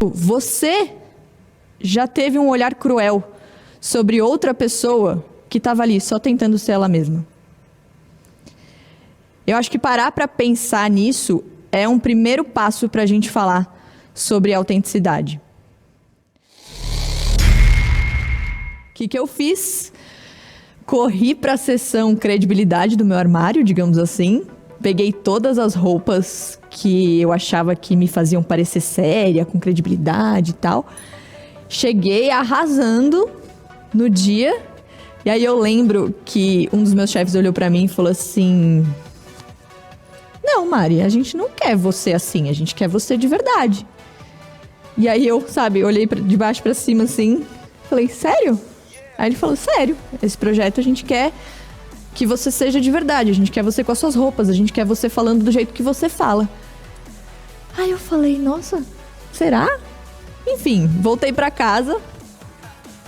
Você já teve um olhar cruel sobre outra pessoa que estava ali só tentando ser ela mesma? Eu acho que parar para pensar nisso é um primeiro passo para a gente falar sobre autenticidade. O que eu fiz? Corri para a seção credibilidade do meu armário, digamos assim. Peguei todas as roupas que eu achava que me faziam parecer séria, com credibilidade e tal. Cheguei arrasando no dia. E aí eu lembro que um dos meus chefes olhou para mim e falou assim: não, Mari, a gente não quer você assim, a gente quer você de verdade. E aí eu, olhei de baixo pra cima assim, falei, sério? Aí ele falou, sério, esse projeto a gente quer que você seja de verdade, a gente quer você com as suas roupas, a gente quer você falando do jeito que você fala. Aí eu falei, nossa, será? Enfim, voltei pra casa,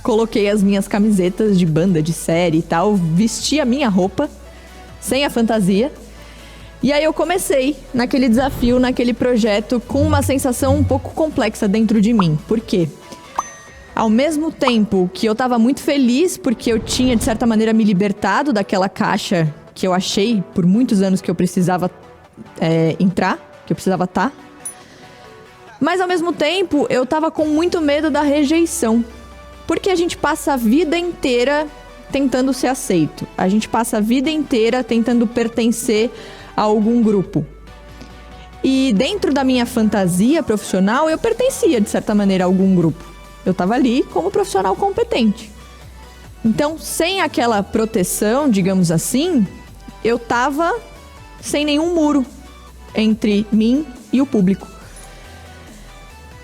coloquei as minhas camisetas de banda, de série e tal, vesti a minha roupa, sem a fantasia. E aí eu comecei naquele desafio, naquele projeto, com uma sensação um pouco complexa dentro de mim. Por quê? Ao mesmo tempo que eu estava muito feliz porque eu tinha, de certa maneira, me libertado daquela caixa que eu achei por muitos anos que eu precisava entrar, que eu precisava estar. Mas, ao mesmo tempo, eu estava com muito medo da rejeição. Porque a gente passa a vida inteira tentando ser aceito. A gente passa a vida inteira tentando pertencer a algum grupo. E dentro da minha fantasia profissional, eu pertencia, de certa maneira, a algum grupo. Eu estava ali como profissional competente. Então, sem aquela proteção, digamos assim, eu estava sem nenhum muro entre mim e o público.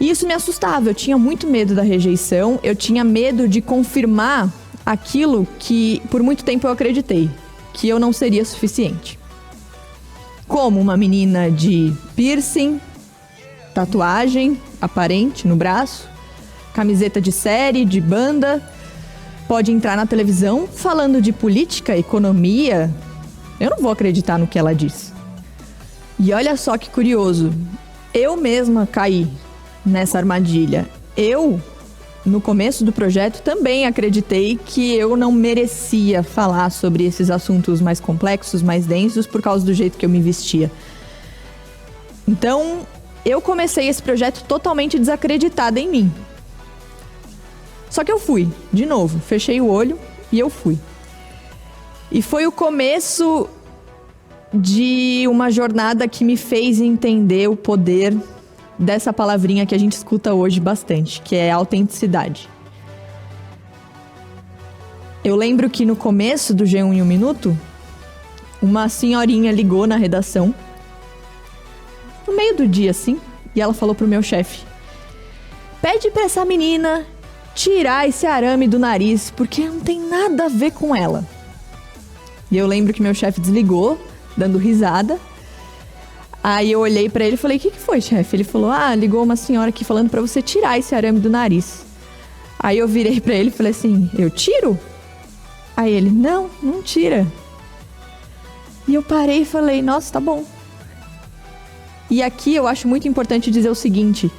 E isso me assustava, eu tinha muito medo da rejeição, eu tinha medo de confirmar aquilo que por muito tempo eu acreditei, que eu não seria suficiente. Como uma menina de piercing, tatuagem aparente no braço, camiseta de série, de banda, pode entrar na televisão falando de política, economia. Eu não vou acreditar no que ela diz. E olha só que curioso, eu mesma caí nessa armadilha. Eu, no começo do projeto, também acreditei que eu não merecia falar sobre esses assuntos mais complexos, mais densos, por causa do jeito que eu me vestia. Então, eu comecei esse projeto totalmente desacreditada em mim. Só que eu fui, de novo, fechei o olho e eu fui. E foi o começo de uma jornada que me fez entender o poder dessa palavrinha que a gente escuta hoje bastante, que é autenticidade. Eu lembro que no começo do G1 em um Minuto, uma senhorinha ligou na redação, no meio do dia assim, e ela falou pro meu chefe: pede pra essa menina tirar esse arame do nariz, porque não tem nada a ver com ela. E eu lembro que meu chefe desligou, dando risada. Aí eu olhei pra ele e falei, o que foi, chefe? Ele falou, ligou uma senhora aqui falando pra você tirar esse arame do nariz. Aí eu virei pra ele e falei assim, eu tiro? Aí ele, não tira. E eu parei e falei, nossa, tá bom. E aqui eu acho muito importante dizer o seguinte: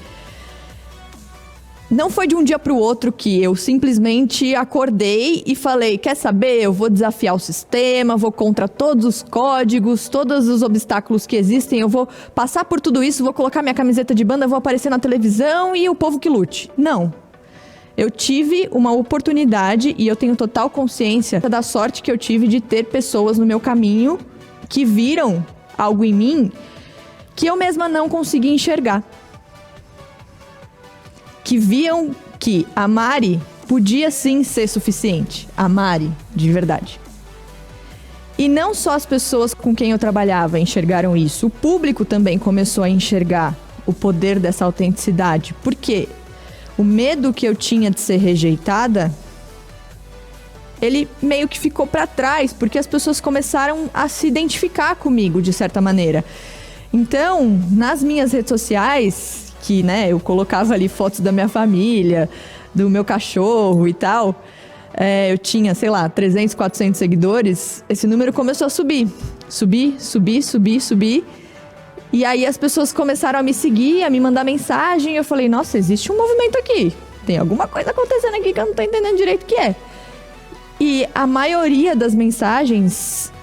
não foi de um dia para o outro que eu simplesmente acordei e falei, quer saber, eu vou desafiar o sistema, vou contra todos os códigos, todos os obstáculos que existem, eu vou passar por tudo isso, vou colocar minha camiseta de banda, vou aparecer na televisão e o povo que lute. Não. Eu tive uma oportunidade e eu tenho total consciência da sorte que eu tive de ter pessoas no meu caminho que viram algo em mim que eu mesma não conseguia enxergar. Que viam que a Mari podia sim ser suficiente. A Mari, de verdade. E não só as pessoas com quem eu trabalhava enxergaram isso. O público também começou a enxergar o poder dessa autenticidade. Por quê? O medo que eu tinha de ser rejeitada, ele meio que ficou para trás, porque as pessoas começaram a se identificar comigo, de certa maneira. Então, nas minhas redes sociais, que, eu colocava ali fotos da minha família, do meu cachorro e tal, eu tinha, 300, 400 seguidores, esse número começou a subir. Subir. E aí as pessoas começaram a me seguir, a me mandar mensagem. E eu falei, nossa, existe um movimento aqui. Tem alguma coisa acontecendo aqui que eu não tô entendendo direito o que é. E a maioria das mensagens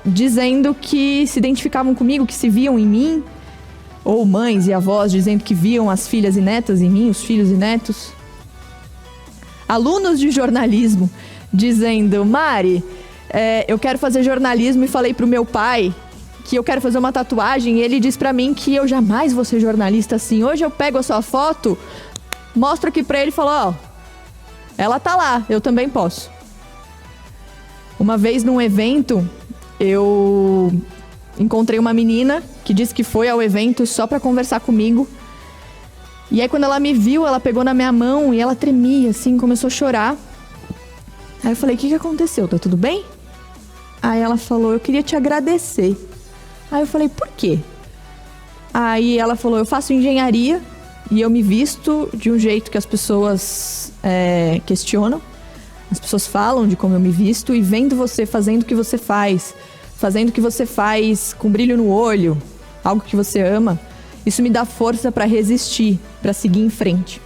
dizendo que se identificavam comigo, que se viam em mim. Ou mães e avós dizendo que viam as filhas e netas em mim, os filhos e netos. Alunos de jornalismo dizendo, Mari, eu quero fazer jornalismo e falei pro meu pai que eu quero fazer uma tatuagem e ele diz pra mim que eu jamais vou ser jornalista assim. Hoje eu pego a sua foto, mostro aqui pra ele e falo, ó, ela tá lá, eu também posso. Uma vez num evento, eu encontrei uma menina que disse que foi ao evento só pra conversar comigo. E aí quando ela me viu, ela pegou na minha mão e ela tremia assim, começou a chorar. Aí eu falei, o que aconteceu? Tá tudo bem? Aí ela falou, eu queria te agradecer. Aí eu falei, por quê? Aí ela falou, eu faço engenharia e eu me visto de um jeito que as pessoas questionam. As pessoas falam de como eu me visto e vendo você fazendo o que você faz, fazendo o que você faz com brilho no olho, algo que você ama, isso me dá força para resistir, para seguir em frente.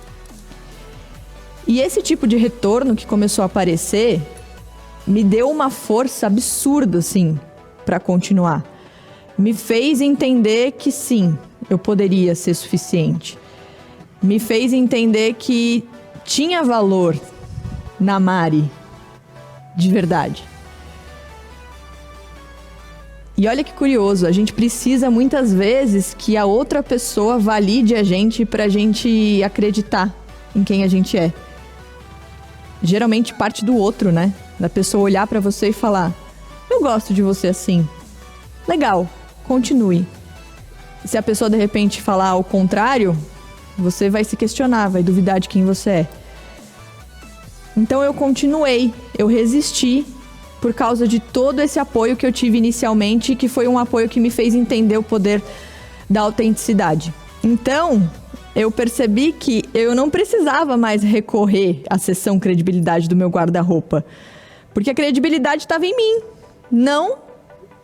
E esse tipo de retorno que começou a aparecer me deu uma força absurda, assim, para continuar. Me fez entender que sim, eu poderia ser suficiente. Me fez entender que tinha valor na Mari, de verdade. E olha que curioso, a gente precisa muitas vezes que a outra pessoa valide a gente pra gente acreditar em quem a gente é. Geralmente parte do outro, né? Da pessoa olhar pra você e falar, eu gosto de você assim. Legal, continue. Se a pessoa de repente falar o contrário, você vai se questionar, vai duvidar de quem você é. Então eu continuei, eu resisti por causa de todo esse apoio que eu tive inicialmente, que foi um apoio que me fez entender o poder da autenticidade. Então, eu percebi que eu não precisava mais recorrer à seção credibilidade do meu guarda-roupa, porque a credibilidade estava em mim, não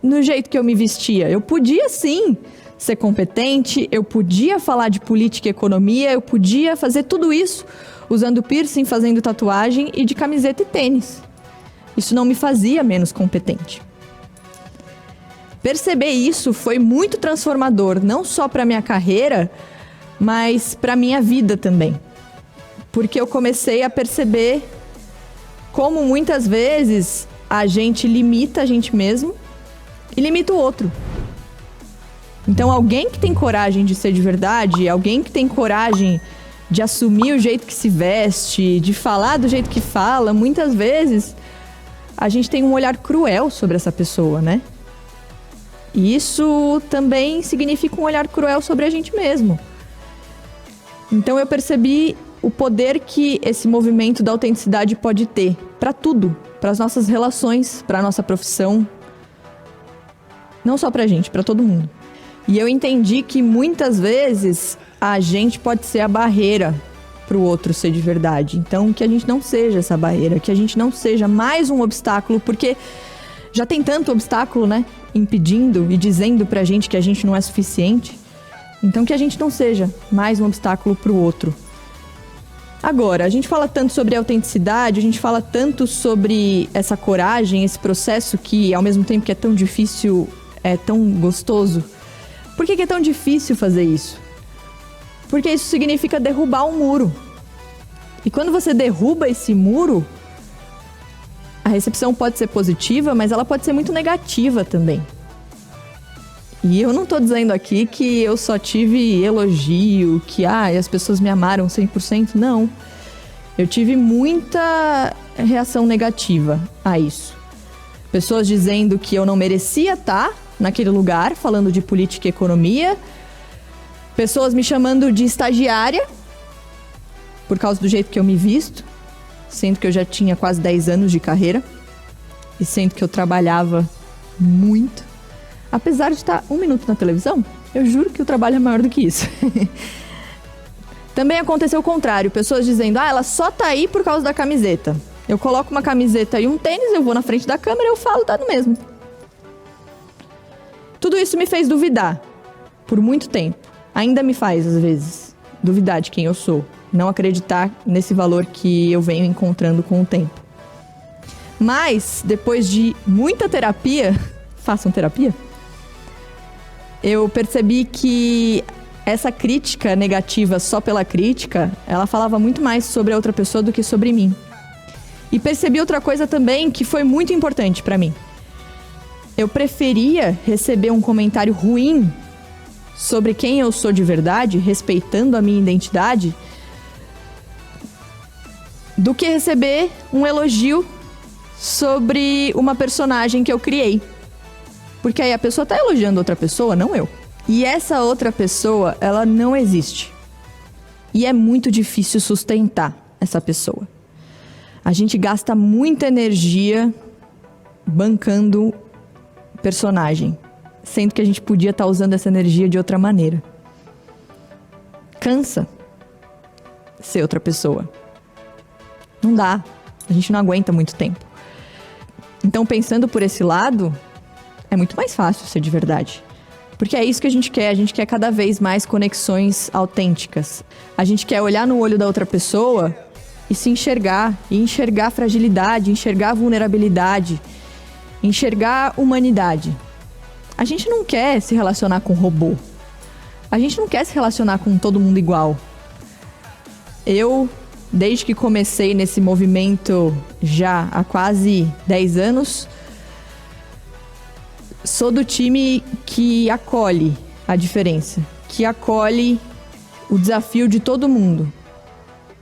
no jeito que eu me vestia. Eu podia sim ser competente, eu podia falar de política e economia, eu podia fazer tudo isso usando piercing, fazendo tatuagem e de camiseta e tênis. Isso não me fazia menos competente. Perceber isso foi muito transformador, não só para minha carreira, mas para minha vida também. Porque eu comecei a perceber como muitas vezes a gente limita a gente mesmo e limita o outro. Então alguém que tem coragem de ser de verdade, alguém que tem coragem de assumir o jeito que se veste, de falar do jeito que fala, muitas vezes a gente tem um olhar cruel sobre essa pessoa, né? E isso também significa um olhar cruel sobre a gente mesmo. Então eu percebi o poder que esse movimento da autenticidade pode ter para tudo, para as nossas relações, para a nossa profissão. Não só pra gente, para todo mundo. E eu entendi que muitas vezes a gente pode ser a barreira para o outro ser de verdade. Então, que a gente não seja essa barreira, que a gente não seja mais um obstáculo, porque já tem tanto obstáculo, né? Impedindo e dizendo pra gente que a gente não é suficiente. Então, que a gente não seja mais um obstáculo para o outro. Agora, a gente fala tanto sobre autenticidade, a gente fala tanto sobre essa coragem, esse processo que, ao mesmo tempo que é tão difícil, é tão gostoso. Por que é tão difícil fazer isso? Porque isso significa derrubar um muro. E quando você derruba esse muro, a recepção pode ser positiva, mas ela pode ser muito negativa também. E eu não tô dizendo aqui que eu só tive elogio, que as pessoas me amaram 100%. Não. Eu tive muita reação negativa a isso. Pessoas dizendo que eu não merecia estar naquele lugar, falando de política e economia. Pessoas me chamando de estagiária, por causa do jeito que eu me visto, sendo que eu já tinha quase 10 anos de carreira, e sendo que eu trabalhava muito. Apesar de estar 1 minuto na televisão, eu juro que o trabalho é maior do que isso. Também aconteceu o contrário, pessoas dizendo, ela só tá aí por causa da camiseta. Eu coloco uma camiseta e um tênis, eu vou na frente da câmera, eu falo, tá no mesmo. Tudo isso me fez duvidar. por muito tempo. Ainda me faz, às vezes, duvidar de quem eu sou. Não acreditar nesse valor que eu venho encontrando com o tempo. Mas, depois de muita terapia, façam terapia, eu percebi que essa crítica negativa só pela crítica, ela falava muito mais sobre a outra pessoa do que sobre mim. E percebi outra coisa também que foi muito importante pra mim. Eu preferia receber um comentário ruim sobre quem eu sou de verdade, respeitando a minha identidade, do que receber um elogio sobre uma personagem que eu criei. Porque aí a pessoa tá elogiando outra pessoa, não eu. E essa outra pessoa, ela não existe. E é muito difícil sustentar essa pessoa. A gente gasta muita energia bancando personagem, sendo que a gente podia estar usando essa energia de outra maneira. Cansa ser outra pessoa. Não dá. A gente não aguenta muito tempo. Então, pensando por esse lado, é muito mais fácil ser de verdade. Porque é isso que a gente quer. A gente quer cada vez mais conexões autênticas. A gente quer olhar no olho da outra pessoa e se enxergar. E enxergar fragilidade, enxergar vulnerabilidade, enxergar humanidade. A gente não quer se relacionar com robô. A gente não quer se relacionar com todo mundo igual. Eu, desde que comecei nesse movimento já há quase 10 anos, sou do time que acolhe a diferença, que acolhe o desafio de todo mundo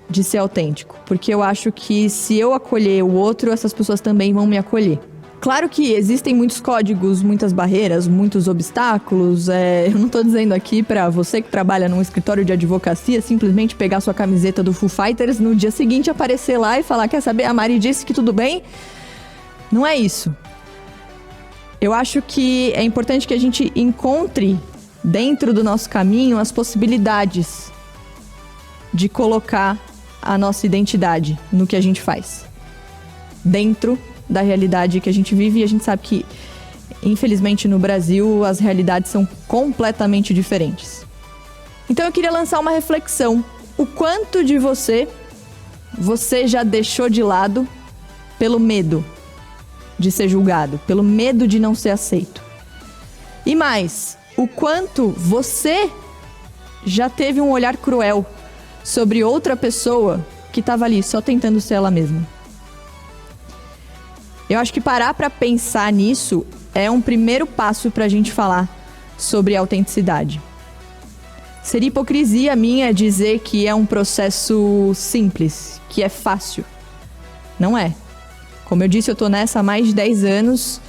de ser autêntico. Porque eu acho que se eu acolher o outro, essas pessoas também vão me acolher. Claro que existem muitos códigos, muitas barreiras, muitos obstáculos. Eu não tô dizendo aqui pra você que trabalha num escritório de advocacia simplesmente pegar sua camiseta do Foo Fighters no dia seguinte aparecer lá e falar: quer saber, a Mari disse que tudo bem? Não é isso. Eu acho que é importante que a gente encontre dentro do nosso caminho as possibilidades de colocar a nossa identidade no que a gente faz. Dentro da realidade que a gente vive, e a gente sabe que, infelizmente, no Brasil, as realidades são completamente diferentes. Então eu queria lançar uma reflexão. O quanto de você já deixou de lado pelo medo de ser julgado, pelo medo de não ser aceito? E mais, o quanto você já teve um olhar cruel sobre outra pessoa que estava ali só tentando ser ela mesma? Eu acho que parar para pensar nisso é um primeiro passo para a gente falar sobre autenticidade. Seria hipocrisia minha dizer que é um processo simples, que é fácil. Não é. Como eu disse, eu tô nessa há mais de 10 anos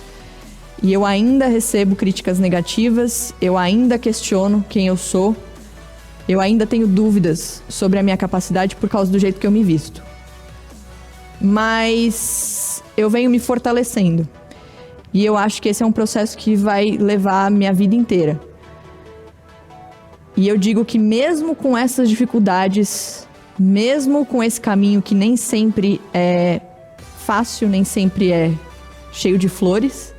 e eu ainda recebo críticas negativas, eu ainda questiono quem eu sou, eu ainda tenho dúvidas sobre a minha capacidade por causa do jeito que eu me visto. Mas eu venho me fortalecendo. E eu acho que esse é um processo que vai levar a minha vida inteira. E eu digo que mesmo com essas dificuldades, mesmo com esse caminho que nem sempre é fácil, nem sempre é cheio de flores,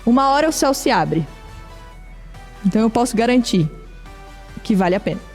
uma hora o céu se abre. Então eu posso garantir que vale a pena.